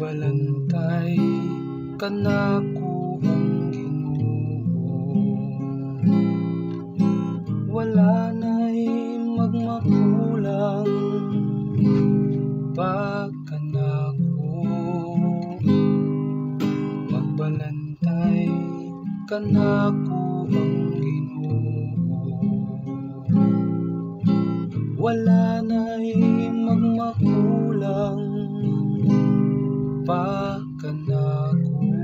Magbalantay ka na kung Ginoo, wala na'y magmakulang pagkanako. Magbalantay ka na kung Ginoo, wala na'y magmakulang pagkanako.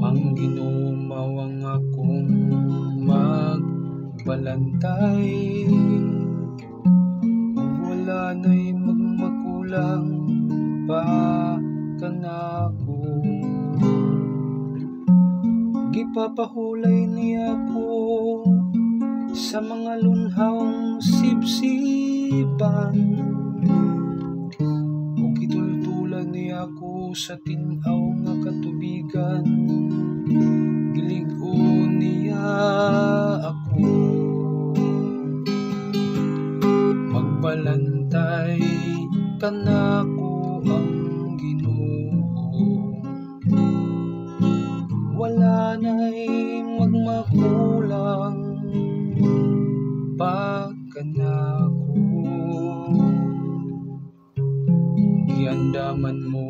Ang Ginoo mawang akong magbalantay, wala na'y magmakulang pagkanako. Gipapahulay niya ko sa mga lunhawng sibsiban, ug gitultulan niya ko sa tin-aw nga katubigan. Gilig-on niya ako, magbalantay ka na ang Ginoo, wala na'y magmakulang pagkanako. Giandaman mo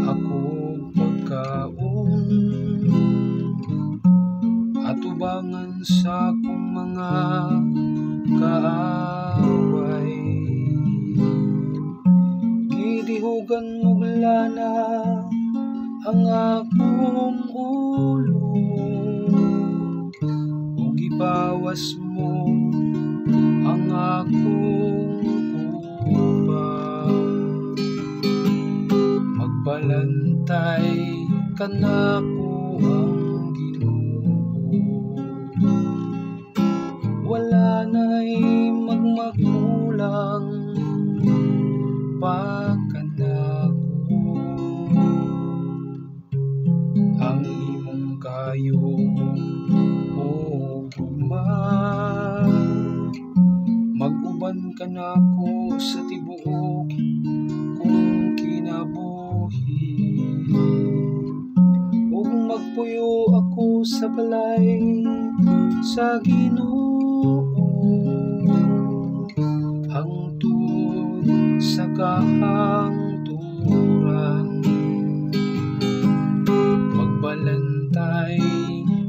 ako pagkaon, atubangan sa akong mga kaaway. Gidihugan mo lana ang akong ulo, ug gibawas mo ang akong kuba. Magbalantay ka na ang Ginoo, wala na'y magmakulang pagkanako. Ang imong kayo o gugma, mag-uban ka na ko sa tibuok kung kinabuhi, ug magpuyo ako sa balay sa Ginoo, hangtod sa kahangturan. Magbalantay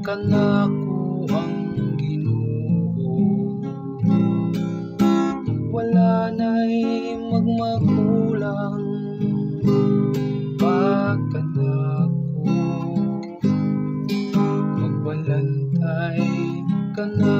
ka na ang Ginoo, wala na'y magmakulang pagkanako. Magbalantay ka na